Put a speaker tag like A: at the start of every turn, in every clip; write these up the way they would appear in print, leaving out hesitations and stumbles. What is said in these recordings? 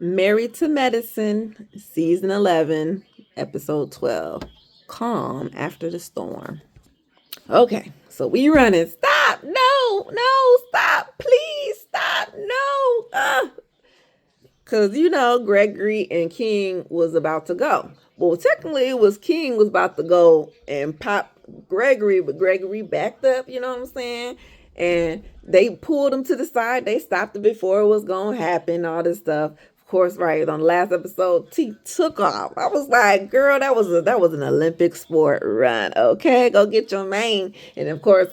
A: Married to Medicine, Season 11, Episode 12. Calm After the Storm. Okay, so we running. Stop! No, no, stop! Please stop! No! Because, Gregory and King was about to go. Well, technically, it was King was about to go and pop Gregory, but Gregory backed up, you know what I'm saying? And they pulled him to the side. They stopped it before it was going to happen, all this stuff. Of course, right on the last episode, T took off. I was like, girl, that was an Olympic sport run. Okay, go get your mane. And of course,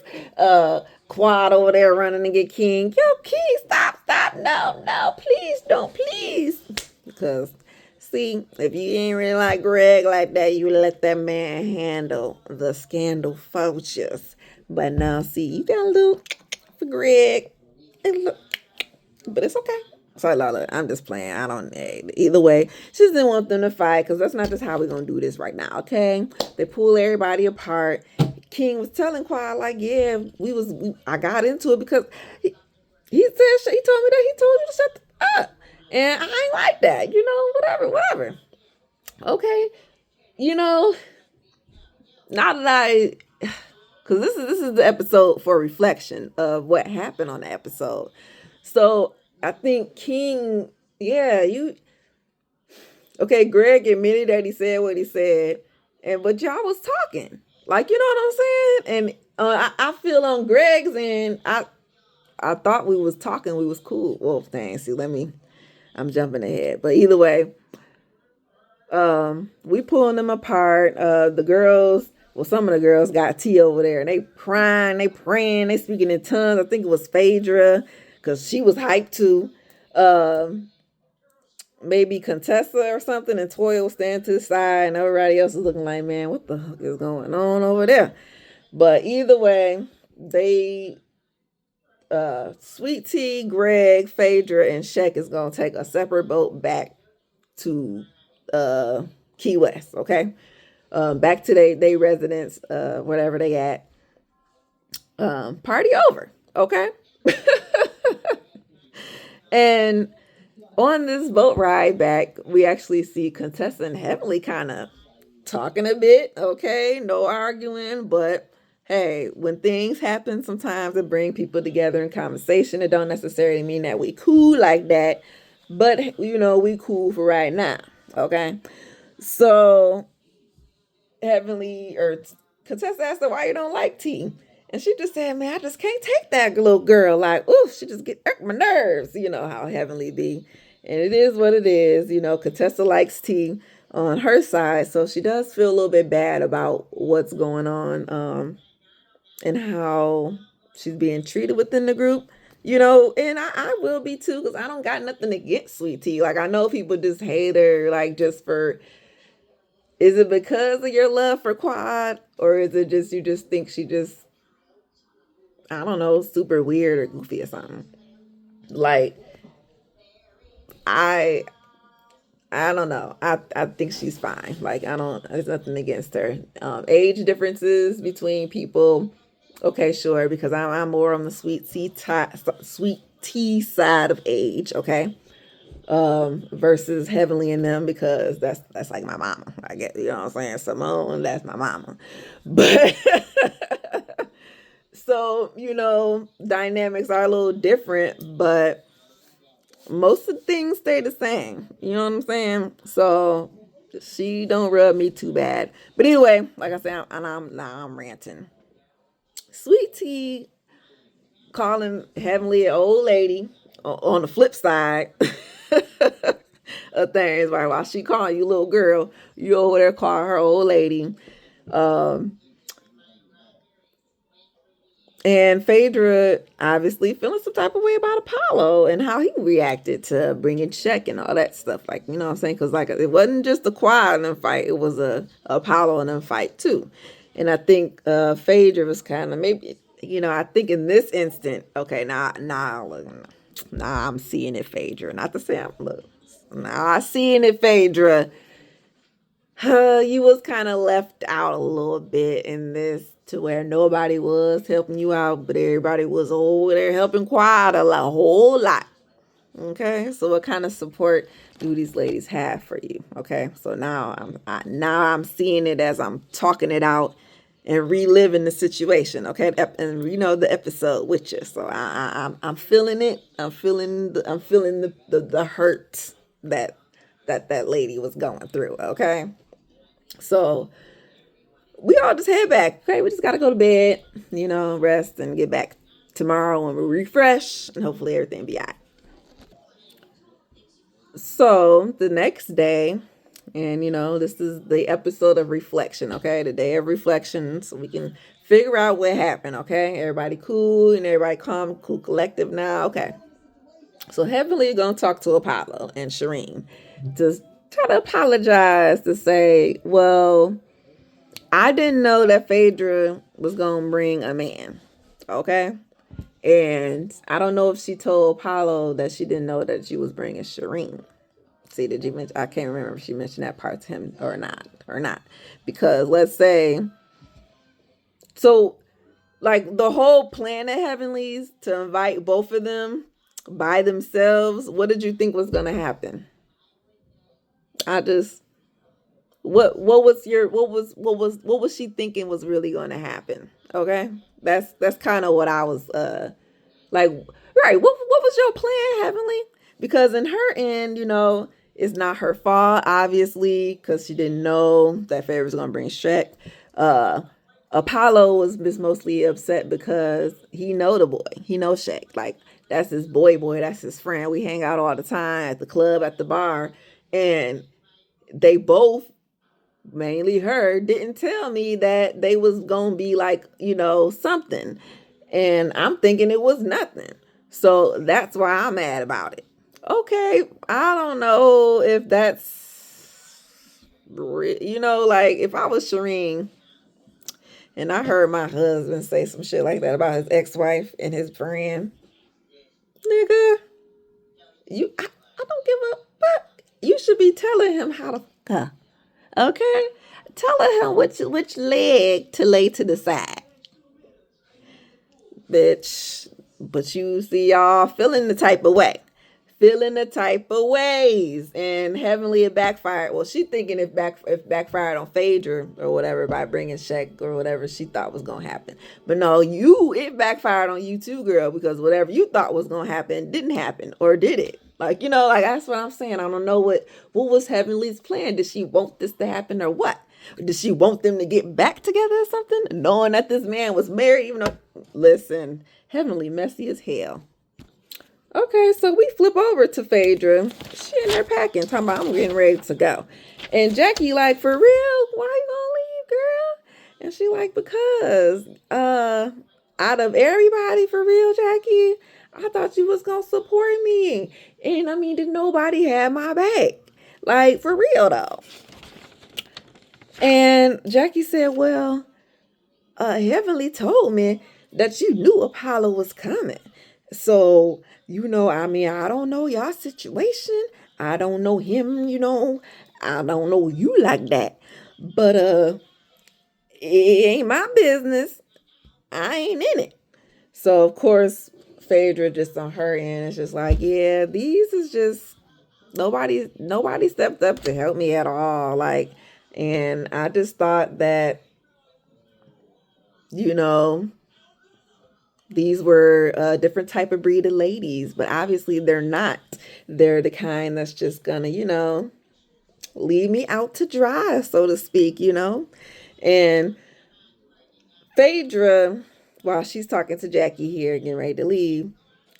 A: Quad over there running to get King. Yo, King, stop, stop. No, no, please don't, please. Because, see, if you ain't really like Greg like that, you let that man handle the scandal fortunes. But now, see, you got a little for Greg. But it's okay. Sorry, Lala. I'm just playing. I don't. Either way, she just didn't want them to fight because that's not just how we're gonna do this right now. Okay? They pull everybody apart. King was telling Quad like, yeah, I got into it because he said he told me that he told you to shut up, and I ain't like that. Whatever. Okay, you know, now that because this is the episode for reflection of what happened on the episode. So I think King, yeah, okay. Greg admitted that he said what he said, but y'all was talking, like, you know what I'm saying. And I feel on Greg's end, I thought we was talking, we was cool. Well, thanks. See, I'm jumping ahead, but either way, we pulling them apart. The girls, well, some of the girls got T over there, and they crying, they praying, they speaking in tongues. I think it was Phaedra, because she was hyped too. Maybe Contessa or something, and Toya was standing to the side, and everybody else is looking like, man, what the heck is going on over there? But either way, they Sweet Tea, Greg, Phaedra, and Shek is gonna take a separate boat back to Key West. Okay, back to they residence, whatever they at. Party over. Okay, and on this boat ride back, we actually see Contessa and Heavenly kind of talking a bit. Okay, no arguing, but hey, when things happen, sometimes it bring people together in conversation. It don't necessarily mean that we cool like that, but we cool for right now. Okay, so Heavenly or Contessa asked her why you don't like T. And she just said, man, I just can't take that little girl. Like, ooh, she just get my nerves. You know how Heavenly be. And it is what it is. Contessa likes T on her side. So she does feel a little bit bad about what's going on, and how she's being treated within the group. And I will be too, because I don't got nothing against Sweet Tea. Like, I know people just hate her, like, just for, is it because of your love for Quad? Or is it just, you just think she just, I don't know, super weird or goofy or something? Like, I I don't know. I think she's fine. Like, I don't. There's nothing against her. Age differences between people. Okay, sure. Because I'm more on the sweet tea side of age. Okay. Versus Heavenly in them, because that's like my mama. I get, you know what I'm saying. Simone, that's my mama. But so dynamics are a little different, but most of the things stay the same. You know what I'm saying? So she don't rub me too bad. But anyway, like I said, I'm ranting. Sweet Tea calling Heavenly an old lady. On the flip side of things, right? While she calling you little girl, you over there calling her old lady. Um, And Phaedra obviously feeling some type of way about Apollo and how he reacted to bringing Check and all that stuff. Like, you know what I'm saying? Because, like, it wasn't just a Quad in them fight. It was a Apollo in them fight, too. And I think Phaedra was kind of maybe, I think in this instant, okay, now I'm seeing it, Phaedra. Not to say look, now I seeing it, Phaedra. You was kind of left out a little bit in this, to where nobody was helping you out, but everybody was over there helping Quad a whole lot. Okay, so what kind of support do these ladies have for you? Okay, so now I'm seeing it as I'm talking it out and reliving the situation. Okay, and the episode with you. So I'm feeling it. I'm feeling the hurt that lady was going through. Okay, so we all just head back. Okay, we just gotta go to bed. Rest and get back tomorrow when we refresh and hopefully everything be alright. So the next day, and this is the episode of reflection, okay? The day of reflection, so we can figure out what happened, okay? Everybody cool and everybody calm, cool collective now, okay? So Heavenly gonna talk to Apollo and Shireen to try to apologize to say, well, I didn't know that Phaedra was gonna bring a man, okay? And I don't know if she told Apollo that she didn't know that she was bringing Shireen. See, did you mention? I can't remember if she mentioned that part to him or not. Because let's say, so like the whole plan at Heavenly's to invite both of them by themselves. What did you think was gonna happen? I just what was she thinking was really gonna happen? Okay, that's kind of what I was like. Right, what was your plan, Heavenly? Because in her end, it's not her fault, obviously, because she didn't know that Fairy was going to bring Shrek. Apollo was just mostly upset because he know the boy. He knows Shrek. Like, that's his boy. That's his friend. We hang out all the time at the club, at the bar. And they both, mainly her, didn't tell me that they was going to be like, something. And I'm thinking it was nothing. So that's why I'm mad about it. Okay, I don't know if that's, like if I was Shireen and I heard my husband say some shit like that about his ex-wife and his friend, nigga, I don't give a fuck. You should be telling him how to fuck. Okay? Telling him which leg to lay to the side. Bitch. But you see y'all feeling the type of way. Feeling the type of ways. And Heavenly it backfired. Well, she thinking if backfired on Phaedra or whatever by bringing Shaq or whatever she thought was going to happen. But no, it backfired on you too, girl, because whatever you thought was going to happen didn't happen. Or did it? Like, like that's what I'm saying. I don't know what was Heavenly's plan. Did she want this to happen or what? Did she want them to get back together or something? Knowing that this man was married, even though, listen, Heavenly messy as hell. Okay, so we flip over to Phaedra. She in there packing, talking about I'm getting ready to go. And Jackie like, for real? Why you gonna leave, girl? And she like, because out of everybody, for real, Jackie, I thought you was gonna support me. And I mean, did nobody have my back? Like, for real though. And Jackie said, well, Heavenly told me that you knew Apollo was coming. So, I mean, I don't know y'all situation. I don't know him, I don't know you like that. But it ain't my business. I ain't in it. So, of course, Phaedra just on her end is just like, yeah, these is just nobody stepped up to help me at all. Like, and I just thought that, these were a different type of breed of ladies, but obviously they're not. They're the kind that's just gonna, leave me out to dry, so to speak, And Phaedra, while she's talking to Jackie here, getting ready to leave,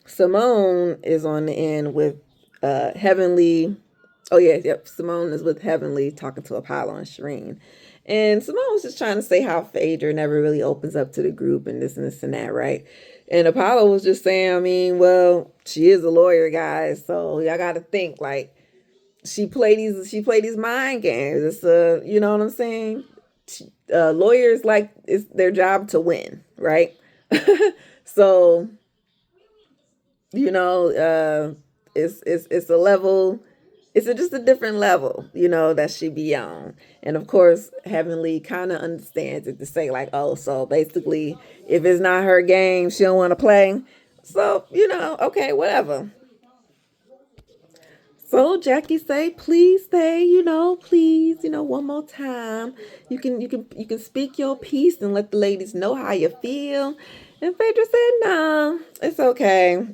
A: Simone is on the end with Heavenly. Oh, yeah, yep. Simone is with Heavenly talking to Apollo and Shireen. And Simone was just trying to say how Phaedra never really opens up to the group and this and that, right? And Apollo was just saying, I mean, well, she is a lawyer, guys, so y'all got to think like she play these mind games. It's you know what I'm saying? Lawyers, like, it's their job to win, right? So, it's a level. It's just a different level, that she be on. And of course, Heavenly kind of understands it to say like, oh, so basically, if it's not her game, she don't want to play. So, okay, whatever. So Jackie say, please stay, please, one more time. You can speak your piece and let the ladies know how you feel. And Phaedra said, no, it's okay.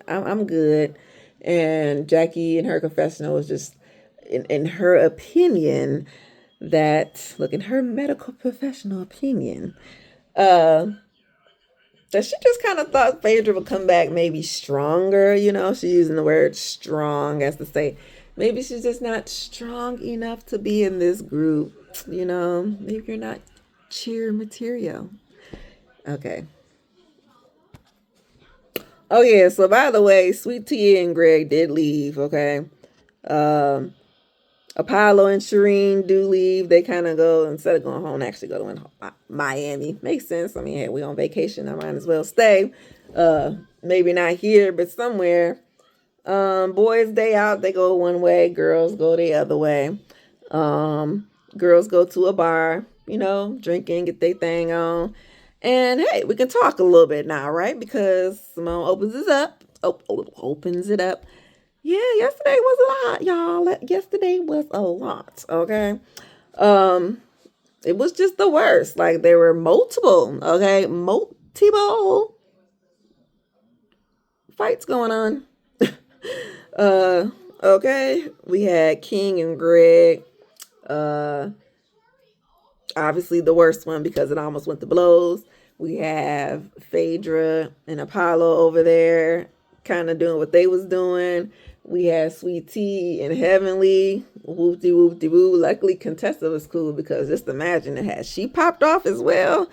A: I'm good. And Jackie in her confessional was just in her opinion, in her medical professional opinion, uh that she just kind of thought Phaedra would come back maybe stronger. She's using the word strong as to say maybe she's just not strong enough to be in this group. Maybe you're not cheer material. Okay. Oh yeah, so by the way, Sweet Tea and Greg did leave, okay? Um Apollo and Shireen do leave. They kind of go, instead of going home, actually go to Miami. Makes sense. I mean, hey, we on vacation. I might as well stay. Maybe not here, but somewhere. Boys day out, they go one way. Girls go the other way. Girls go to a bar, drinking, get their thing on. And hey, we can talk a little bit now, right? Because Simone opens it up. Opens it up. Yeah, yesterday was a lot, y'all. Yesterday was a lot, okay? It was just the worst. Like, there were multiple, okay? Multiple fights going on. Okay. We had King and Greg. Obviously the worst one because it almost went to blows. We have Phaedra and Apollo over there kind of doing what they was doing. We had Sweet Tea and Heavenly. Whoopty whoopty woo. Luckily Contessa was cool because just imagine it had she popped off as well.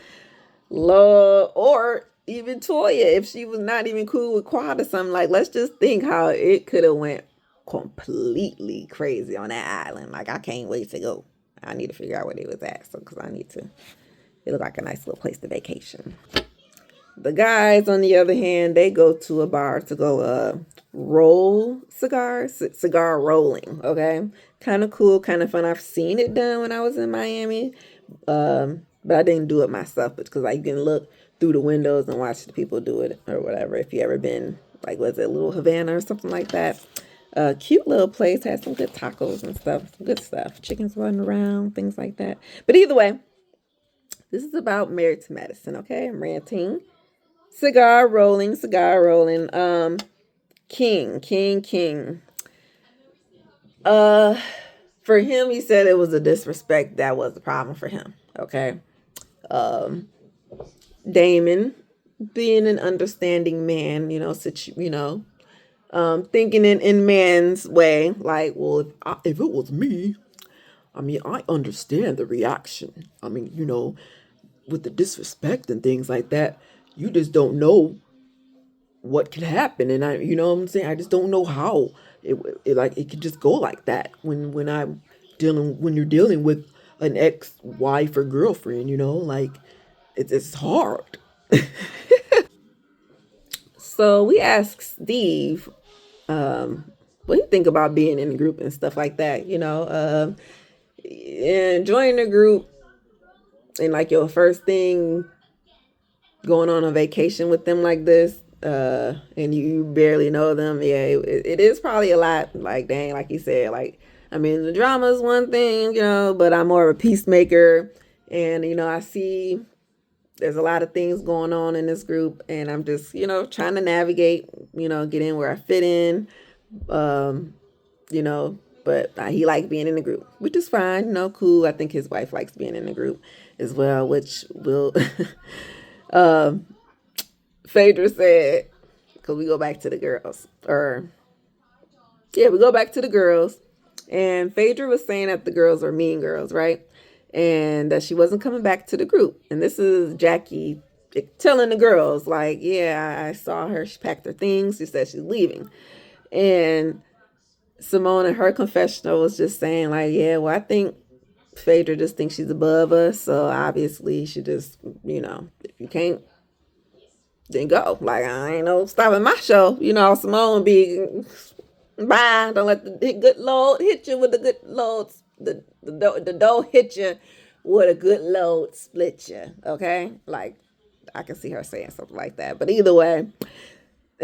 A: Lord, or even Toya, if she was not even cool with Quad or something, like let's just think how it could have went completely crazy on that island. Like I can't wait to go. I need to figure out where they was at, so because I need to. It looked like a nice little place to vacation. The guys, on the other hand, they go to a bar to go roll cigars, cigar rolling. Okay, kind of cool, kind of fun. I've seen it done when I was in Miami, but I didn't do it myself because I can look through the windows and watch the people do it or whatever. If you ever been, like, was it Little Havana or something like that? Cute little place, had some good tacos and stuff, some good stuff, chickens running around, things like that. But either way, this is about Married to Medicine, okay? I'm ranting. Cigar rolling. King. For him, he said it was a disrespect that was the problem for him, okay? Damon, being an understanding man, thinking in man's way, like, well, if it was me, I mean, I understand the reaction. I mean, with the disrespect and things like that, you just don't know what could happen. And you know what I'm saying? I just don't know how it could just go like that when you're dealing with an ex-wife or girlfriend, like it's hard. So we asked Steve, what do you think about being in the group and stuff like that, and joining the group and like your first thing going on a vacation with them like this, and you barely know them. Yeah, it is probably a lot. Like, dang, like you said, like, I mean, the drama is one thing, but I'm more of a peacemaker, and I see there's a lot of things going on in this group, and I'm just, trying to navigate, get in where I fit in, um, but he liked being in the group, which is fine, cool. I think his wife likes being in the group as well, which will, Phaedra said, because we go back to the girls, we go back to the girls, and Phaedra was saying that the girls are mean girls, right? And that she wasn't coming back to the group. And this is Jackie telling the girls, like, yeah, I saw her. She packed her things. She said she's leaving. And Simone in her confessional was just saying, like, yeah, well, I think Phaedra just thinks she's above us. So obviously she just, if you can't, then go. Like, I ain't no stopping my show. Simone be, bye. Don't let the good Lord hit you with the good Lord's. The dough hit you with a good load, split you. Okay, like I can see her saying something like that. But either way,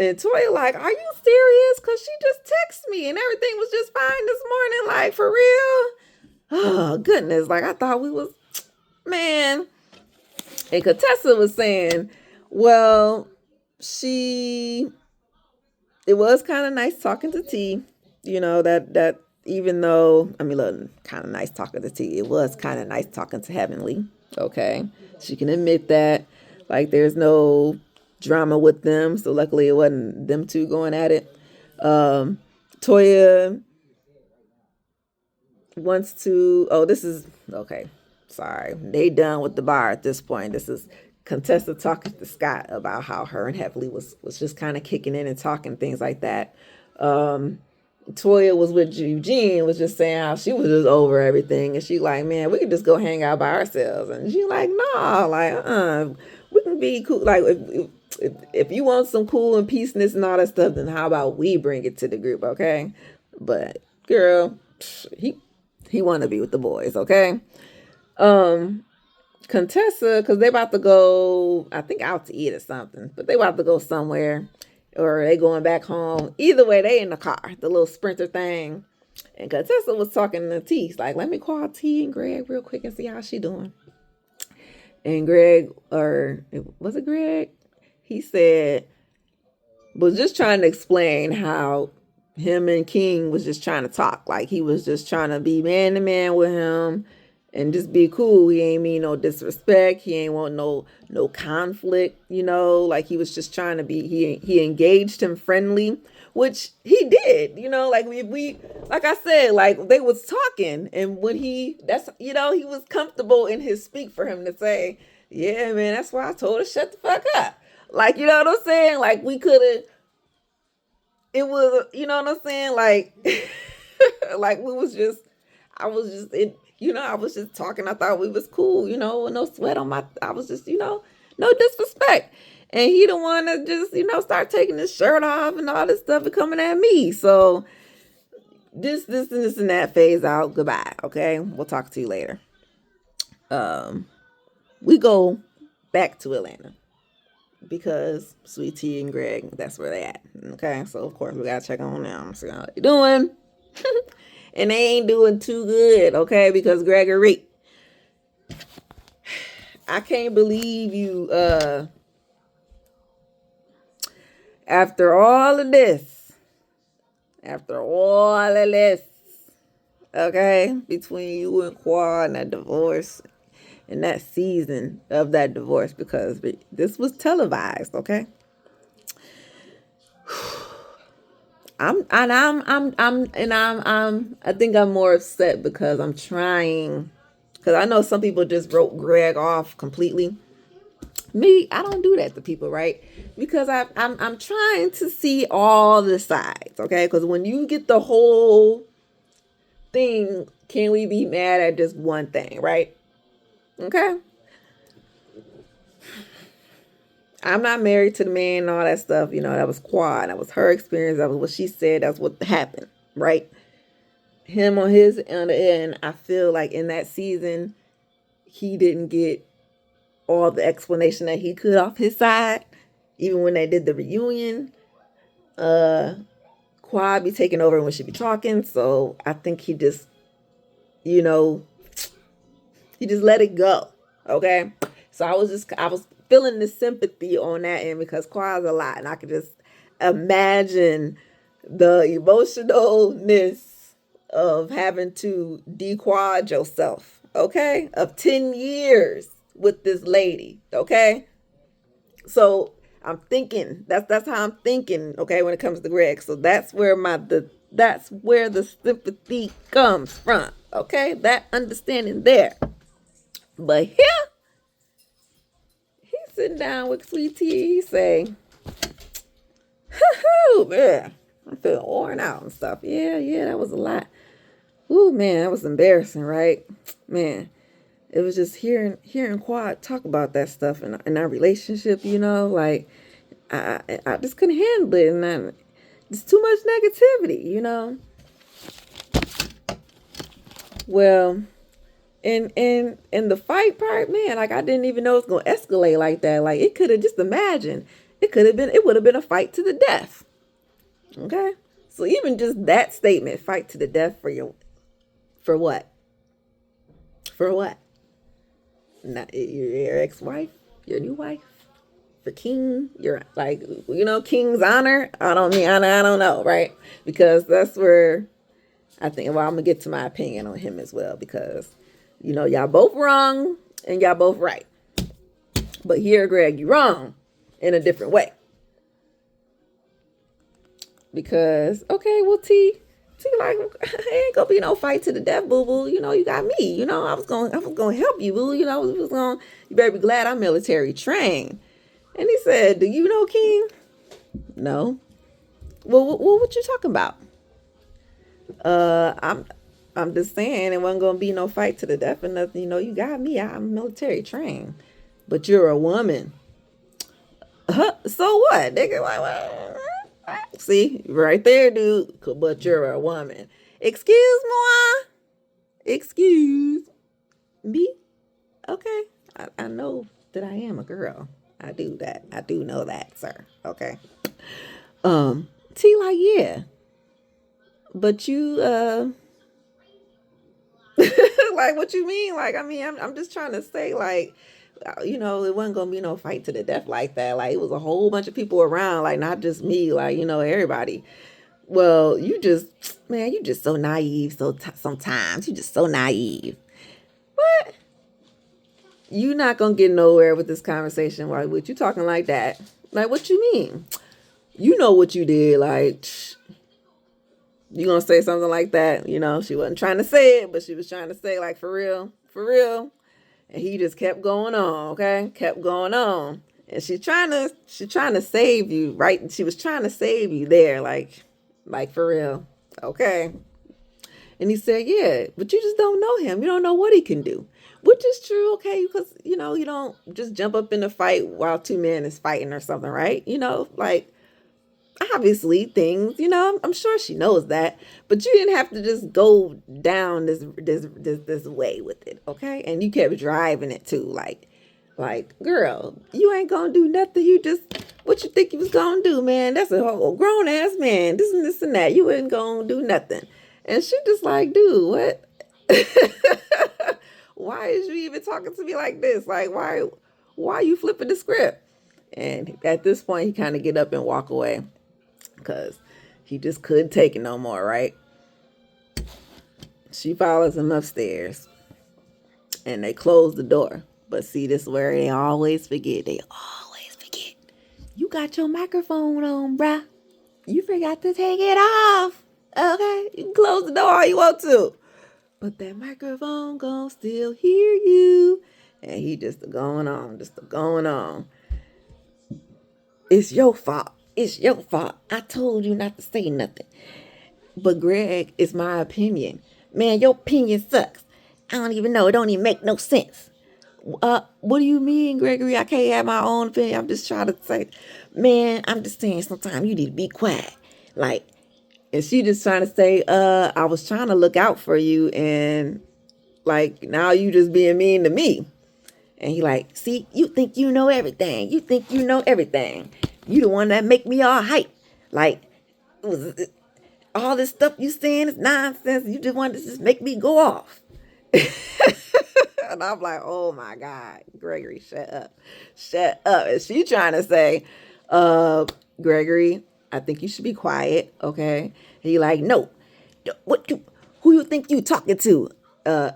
A: And Toya like, are you serious? Cause she just texted me and everything was just fine this morning. Like, for real? Oh goodness. Like, I thought we was, man. And Contessa was saying, well, it was kind of nice talking to T. That even though, I mean, look, kind of nice talking to T, it was kind of nice talking to Heavenly. Okay. She can admit that. Like, there's no drama with them. So luckily it wasn't them two going at it. Toya wants to, this is, okay. Sorry. They done with the bar at this point. This is Contessa talking to Scott about how her and Heavenly was just kind of kicking in and talking, things like that. Toya was with Eugene, was just saying how she was just over everything. And she like, man, we could just go hang out by ourselves. And she like, nah, like, we can be cool. Like, if you want some cool and peaceness and all that stuff, then how about we bring it to the group, okay? But, girl, he want to be with the boys, okay? Contessa, because they about to go, I think out to eat or something, but they about to go somewhere, or they going back home. Either way, they in the car, the little Sprinter thing. And Contessa was talking to T. Like, let me call T and Greg real quick and see how she doing. And Greg, or was it Greg? He said, was just trying to explain how him and King was just trying to talk. Like, he was just trying to be man to man with him and just be cool. He ain't mean no disrespect. He ain't want no conflict, like he was just trying to be, he engaged him friendly, which he did, like we like I said, like they was talking, and when he was comfortable in his speak for him to say, yeah, man, that's why I told her shut the fuck up. Like, you know what I'm saying? Like, we could have, it was, you know what I'm saying? Like, like I was just talking. I thought we was cool, with no sweat on I was just, no disrespect. And he the one that just, start taking his shirt off and all this stuff and coming at me. So this and that phase out. Goodbye. Okay. We'll talk to you later. We go back to Atlanta because Sweet Tea and Greg, that's where they at. Okay. So of course we gotta check on them. See how they doing. And they ain't doing too good, okay? Because Gregory, I can't believe you, after all of this, okay, between you and Quad and that divorce and that season of that divorce, because this was televised, okay? I think I'm more upset because I'm trying, because I know some people just wrote Greg off completely. Me, I don't do that to people, right? Because I'm trying to see all the sides, okay? Because when you get the whole thing, can we be mad at just one thing, right? Okay? I'm not married to the man and all that stuff. That was Quad. That was her experience. That was what she said. That's what happened, right? Him on the end, I feel like in that season, he didn't get all the explanation that he could off his side. Even when they did the reunion, Quad be taking over when she be talking. So I think he just, he just let it go. Okay. So I was feeling the sympathy on that end because Quad's a lot, and I could just imagine the emotionalness of having to de-quad yourself, okay, of 10 years with this lady, okay? So I'm thinking, that's how I'm thinking, okay, when it comes to Greg. So that's where that's where the sympathy comes from, okay? That understanding there. But here, he's sitting down with Sweet Tea, he say, "Hoo, man, I'm feeling worn out and stuff. Yeah, that was a lot. Ooh, man, that was embarrassing, right? Man, it was just hearing Quad talk about that stuff in our relationship, like I just couldn't handle it, and it's too much negativity, Well, in the fight part, man, like I didn't even know it was gonna escalate like that. Like it could have, just imagine it would have been a fight to the death. Okay? So even just that statement, fight to the death for what? For what? Not your ex-wife, your new wife, for King, your like King's honor. I don't know, right? Because that's where I think. Well, I'm gonna get to my opinion on him as well because y'all both wrong and y'all both right. But here, Greg, you wrong in a different way. Because okay, well, T like ain't gonna be no fight to the death, boo boo. You got me. I was gonna help you, boo. You better be glad I'm military trained. And he said, "Do you know King?" No. Well, what you talking about? I'm just saying it wasn't gonna be no fight to the death and nothing. You got me. I'm military trained, but you're a woman. So what, nigga? What? See, right there, dude. But you're a woman. Excuse me. Excuse me. Okay. I know that I am a girl. I do that. I do know that, sir. Okay. T like, yeah. But you like what you mean? Like, I mean, I'm just trying to say, like, it wasn't gonna be no fight to the death like that. Like, it was a whole bunch of people around, like not just me, like, everybody. Well, you just so naive. Sometimes you just so naive. What? You not gonna get nowhere with this conversation. Why with you talking like that? Like, what you mean? You know what you did. Like, you gonna say something like that? She wasn't trying to say it, but she was trying to say, like, for real, for real. And he just kept going on. Okay, kept going on. And she's trying to save you, right? She was trying to save you there, like for real. Okay. And he said, yeah, but you just don't know him. You don't know what he can do. Which is true, okay? Because, you don't just jump up in a fight while two men is fighting or something, right? Like, obviously things, I'm sure she knows that. But you didn't have to just go down this way with it, okay? And you kept driving it too, like, girl, you ain't gonna do nothing. What you think you was gonna do, man? That's a whole grown ass man. This and that. You ain't gonna do nothing. And she just like, dude, what? Why is you even talking to me like this? Like, why are you flipping the script? And at this point, he kind of get up and walk away because he just couldn't take it no more, right? She follows him upstairs and they close the door. But see, this is where they always forget. You got your microphone on, bruh. You forgot to take it off. Okay? You can close the door all you want to. But that microphone gon' still hear you. And he just going on. It's your fault. I told you not to say nothing. But Greg, it's my opinion. Man, your opinion sucks. I don't even know. It don't even make no sense. What do you mean, Gregory? I can't have my own opinion. I'm just trying to say, man, I'm just saying sometimes you need to be quiet. Like, and she just trying to say, I was trying to look out for you and like now you just being mean to me. And he like, see, you think you know everything. You the one that make me all hype. Like, all this stuff you saying is nonsense. You just want to just make me go off. And I'm like, oh my God, Gregory, shut up. And she trying to say, Gregory, I think you should be quiet, okay? And he like, no, who you think you talking to?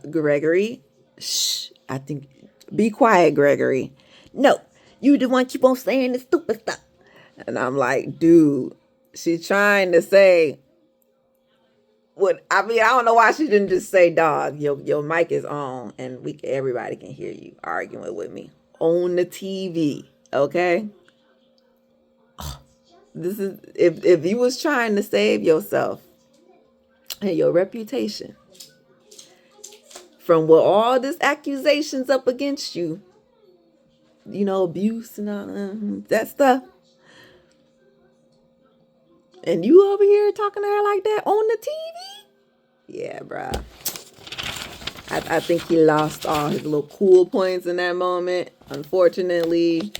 A: Gregory, shh, I think, be quiet, Gregory. No, you the one keep on saying this stupid stuff. And I'm like, dude, she's trying to say, I don't know why she didn't just say, dog, your mic is on and everybody can hear you arguing with me on the TV, okay? This is if you was trying to save yourself and your reputation from what all this accusations up against you, abuse and all that stuff, and you over here talking to her like that on the TV? Yeah, bruh. I think he lost all his little cool points in that moment. Unfortunately,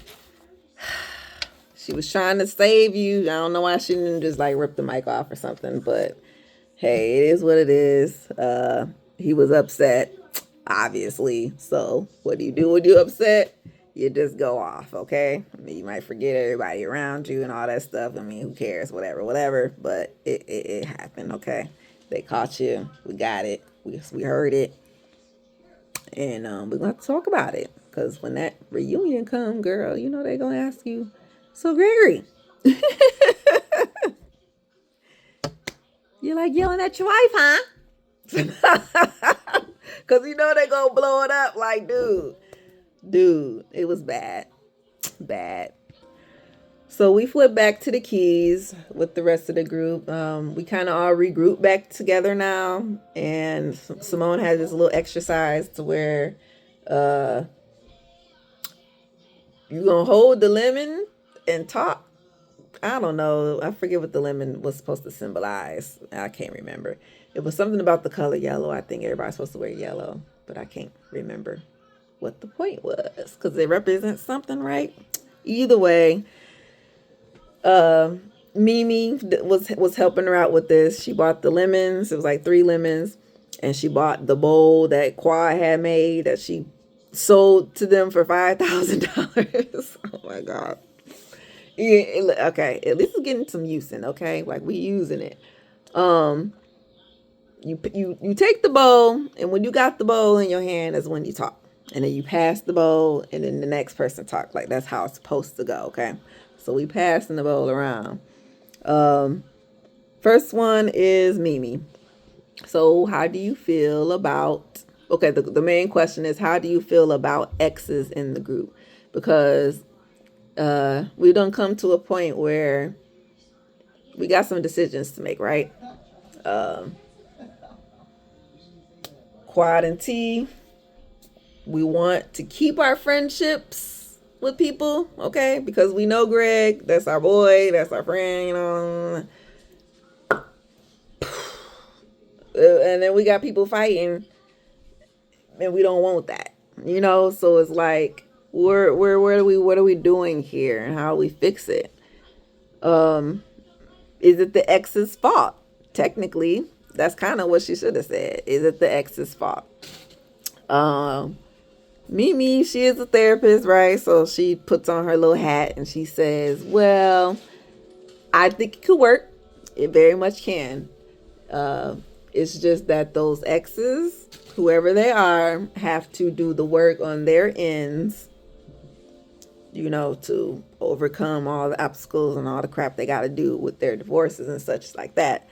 A: She was trying to save you. I don't know why she didn't just like rip the mic off or something, but hey, it is what it is. He was upset, obviously. So what do you do when you're upset? You just go off, okay? I mean, you might forget everybody around you and all that stuff. I mean, who cares? Whatever. But it happened, okay? They caught you. We got it. We heard it. And we're going to have to talk about it. Because when that reunion come, girl, you know they're going to ask you, so Gregory, you like yelling at your wife, huh? Because you know they're going to blow it up like, dude, it was bad. So we flip back to the Keys with the rest of the group. We kind of all regroup back together now. And Simone has this little exercise to where you're going to hold the lemon and talk. I don't know. I forget what the lemon was supposed to symbolize. I can't remember. It was something about the color yellow. I think everybody's supposed to wear yellow, but I can't remember what the point was because it represents something, right? Either way, Mimi was helping her out with this. She bought the lemons. It was like 3 lemons, and she bought the bowl that Quad had made that she sold to them for $5,000. Oh my God. Yeah, okay, at least it's getting some use in, okay? Like we using it. You take the bowl, and when you got the bowl in your hand is when you talk. And then you pass the bowl, and then the next person talk. Like that's how it's supposed to go, okay? So we passing the bowl around. First one is Mimi. So how do you feel about, okay, the main question is how do you feel about exes in the group? Because we don't come to a point where we got some decisions to make, right? Quad and T, we want to keep our friendships with people, okay? Because we know Greg, that's our boy, that's our friend, you know. And then we got people fighting, and we don't want that, you know. So it's like, what are we doing here, and how do we fix it? Is it the ex's fault? Technically, that's kind of what she should have said. Is it the ex's fault? Mimi, she is a therapist, right? So she puts on her little hat and she says, well, I think it could work. It very much can. It's just that those exes, whoever they are, have to do the work on their ends, you know, to overcome all the obstacles and all the crap they got to do with their divorces and such like that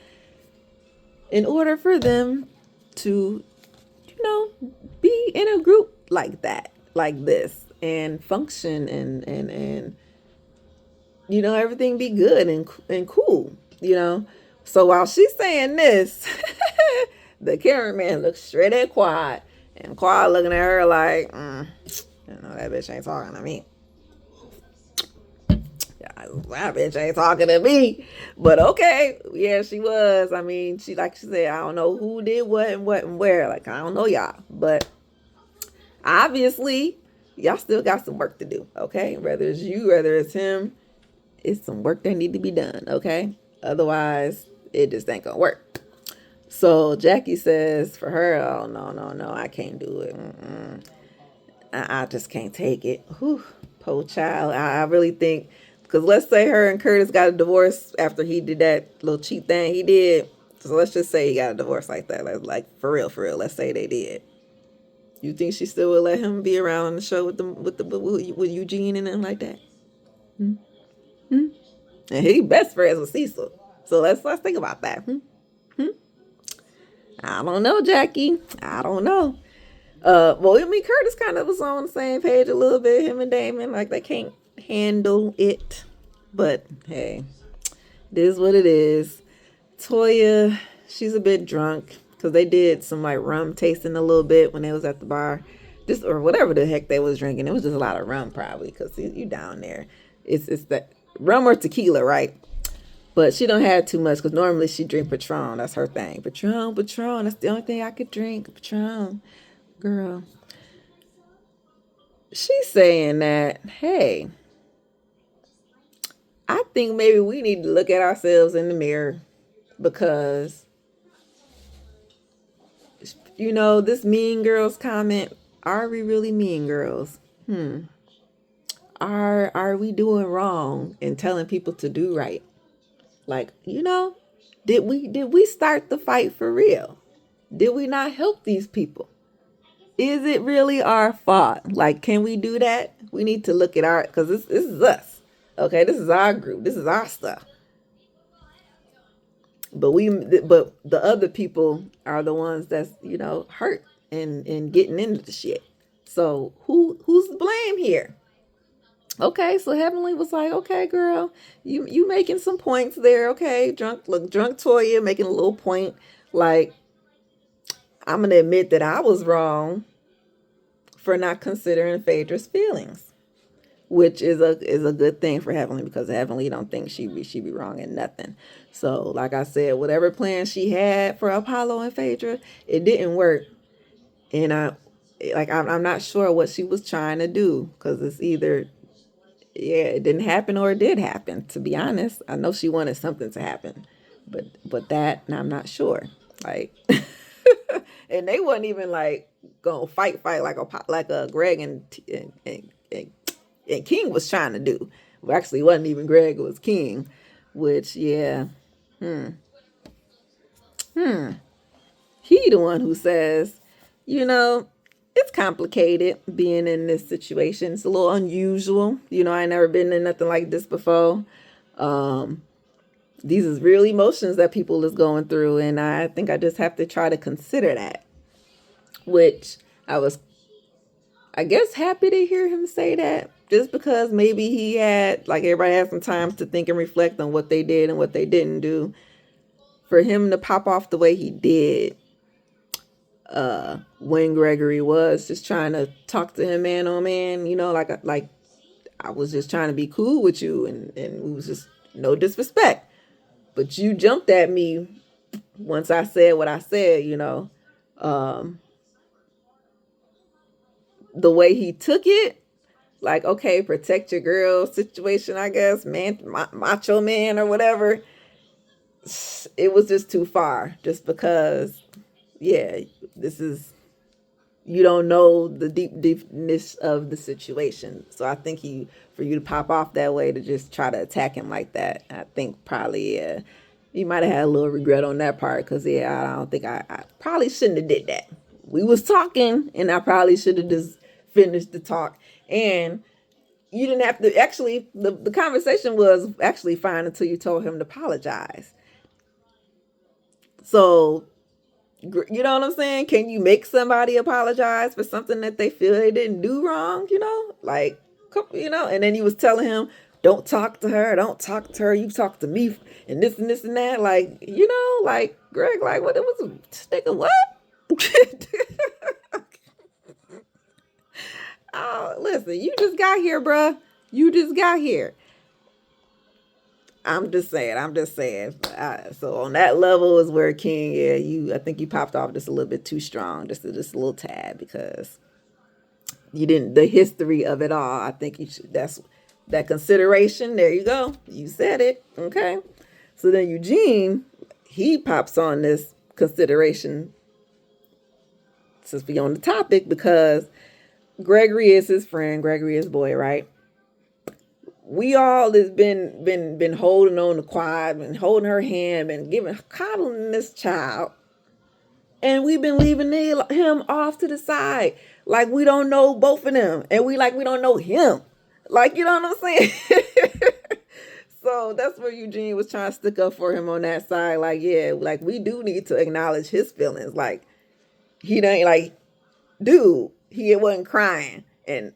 A: in order for them to, you know, be in a group like that, like this, and function and you know, everything be good and cool, you know. So while she's saying this, the cameraman looks straight at Quad, and Quad looking at her like, you know, that bitch ain't talking to me. That bitch ain't talking to me. But okay, yeah, she was. I mean, like she said, I don't know who did what and where. Like, I don't know y'all. But obviously, y'all still got some work to do, okay? Whether it's you, whether it's him, it's some work that need to be done, okay? Otherwise, it just ain't gonna work. So Jackie says for her, oh, no, I can't do it. I just can't take it. Whew, poor child. I really think, because let's say her and Curtis got a divorce after he did that little cheap thing he did. So let's just say he got a divorce like that. Like for real. Let's say they did. You think she still would let him be around on the show with Eugene and them like that? And he best friends with Cecil. So let's think about that. I don't know, Jackie. I don't know. Well, I mean, Curtis kind of was on the same page a little bit. Him and Damon, like they can't handle it. But hey, it is what it is. Toya, she's a bit drunk because they did some like rum tasting a little bit when they was at the bar, just or whatever the heck they was drinking. It was just a lot of rum probably because you down there. It's that rum or tequila, right? But she don't have too much because normally she drink Patron. That's her thing. Patron. That's the only thing I could drink. Patron. Girl. She's saying that, hey, I think maybe we need to look at ourselves in the mirror because, this mean girls comment, are we really mean girls? Are we doing wrong and telling people to do right? Like, did we start the fight for real? Did we not help these people? Is it really our fault? Like, can we do that? We need to look at because this is us. Okay, this is our group. This is our stuff. But the other people are the ones that's hurt and getting into the shit. So who's to blame here? Okay, so Heavenly was like, okay, girl, you making some points there. Okay, drunk Toya making a little point. Like, I'm gonna admit that I was wrong for not considering Phaedra's feelings, which is a good thing for Heavenly because Heavenly don't think she be wrong in nothing. So, like I said, whatever plan she had for Apollo and Phaedra, it didn't work, and I'm not sure what she was trying to do because it's either it didn't happen or it did happen. To be honest, I know she wanted something to happen, but that I'm not sure. Like, and they wasn't even like gonna fight like a Greg and King was trying to do. Well, actually, it wasn't even Greg; it was King. Which, yeah, he the one who says, it's complicated being in this situation. It's a little unusual. I ain't never been in nothing like this before. These is real emotions that people is going through, and I think I just have to try to consider that. Which I was, I guess, happy to hear him say that, just because maybe he had, like, everybody had some time to think and reflect on what they did and what they didn't do. For him to pop off the way he did, when Gregory was just trying to talk to him man on man, like I was just trying to be cool with you, and it was just no disrespect, but you jumped at me once I said what I said. The way he took it, like, okay, protect your girl situation, I guess, man, macho man or whatever. It was just too far, just because, yeah, this is, you don't know the deepness of the situation. So I think for you to pop off that way, to just try to attack him like that, I think probably, yeah, you might have had a little regret on that part. Because, yeah, I don't think I probably shouldn't have did that. We was talking, and I probably should have just finished the talk. And you didn't have to, actually, the conversation was actually fine until you told him to apologize. So, you know what I'm saying? Can you make somebody apologize for something that they feel they didn't do wrong? Like, and then he was telling him, don't talk to her, you talk to me, and this and that. Like, like, Greg, like, what, it was a nigga, what? Oh, listen, you just got here, bruh. You just got here. I'm just saying. So on that level is where King, I think you popped off just a little bit too strong, just a little tad, because you didn't, the history of it all. I think that's that consideration. There you go. You said it. Okay. So then Eugene, he pops on this consideration, since we on the topic, because Gregory is his friend. Gregory is boy, right? We all has been holding on to Quad, been holding her hand, been coddling this child, and we've been leaving him off to the side, like we don't know both of them, and we don't know him, like, you know what I'm saying? So that's where Eugene was trying to stick up for him on that side, like, yeah, like, we do need to acknowledge his feelings, like, he didn't, like, dude, he wasn't crying and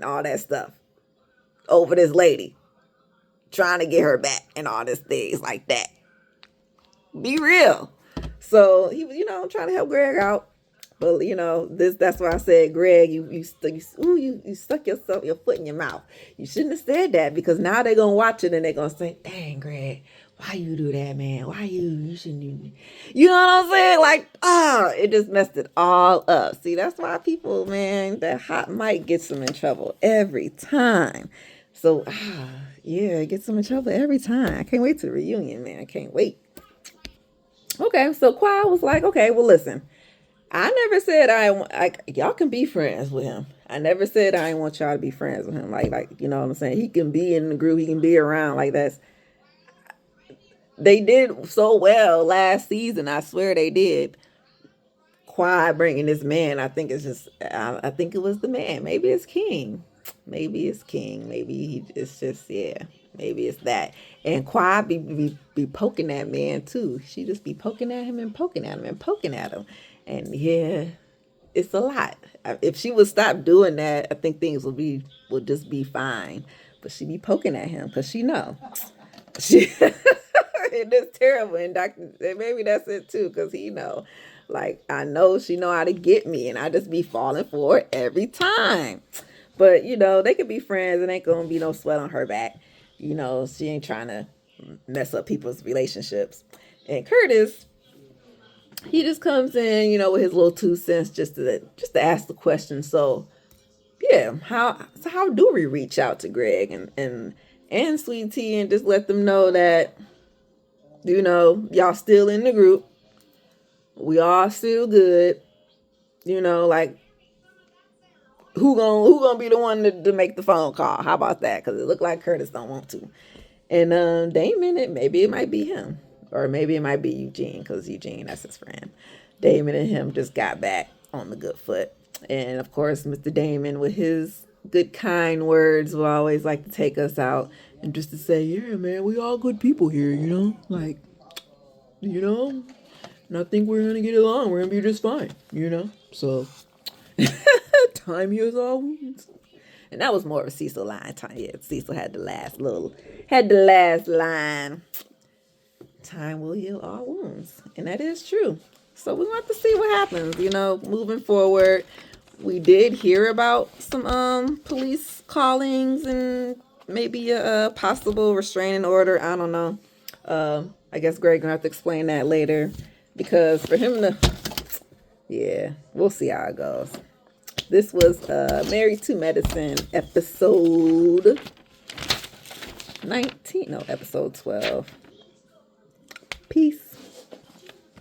A: all that stuff over this lady, trying to get her back and all these things like that. Be real. So he was, trying to help Greg out. But that's why I said, Greg, you stuck your foot in your mouth. You shouldn't have said that, because now they're gonna watch it and they're gonna say, dang, Greg, why you do that, man? Why you shouldn't you know what I'm saying? Like, it just messed it all up. See, that's why people, man, that hot mic gets them in trouble every time. So Yeah, it gets him in trouble every time. I can't wait to the reunion, man. I can't wait. Okay, so Quad was like, okay, well, listen, I never said like y'all can be friends with him. I never said I didn't want y'all to be friends with him. Like you know what I'm saying? He can be in the group. He can be around. Like that's they did so well last season. I swear they did. Quad bringing this man. I think it's just. I think it was the man. Maybe it's King. Maybe it's King. It's just yeah. Maybe it's that. And Quad be poking that man too. She just be poking at him and poking at him and poking at him. And yeah, it's a lot. If she would stop doing that, I think things would just be fine. But she be poking at him because she know. She it is terrible. And maybe that's it too, because he know. Like I know she know how to get me, and I just be falling for it every time. But you know, they could be friends and ain't gonna be no sweat on her back. You know, she ain't trying to mess up people's relationships. And Curtis, he just comes in, you know, with his little 2 cents just to ask the question. So yeah, how do we reach out to Greg and Sweet Tea and just let them know that, you know, y'all still in the group. We all still good. You know, like who gonna be the one to make the phone call? How about that? Because it looked like Curtis don't want to. And Damon, maybe it might be him, or maybe it might be Eugene, because Eugene, that's his friend. Damon and him just got back on the good foot, and of course, Mr. Damon, with his good kind words, will always like to take us out and just to say, "Yeah, man, we all good people here, you know, like, you know, and I think we're gonna get along. We're gonna be just fine, you know." So, time heals all wounds. And that was more of a Cecil line. Yeah, Cecil had the last line. Time will heal all wounds. And that is true. So we want to see what happens, you know, moving forward. We did hear about some police callings and maybe a possible restraining order. I don't know. I guess Greg gonna have to explain that later. Because for him to, yeah, we'll see how it goes. This was Married to Medicine, episode 19. No, episode 12. Peace.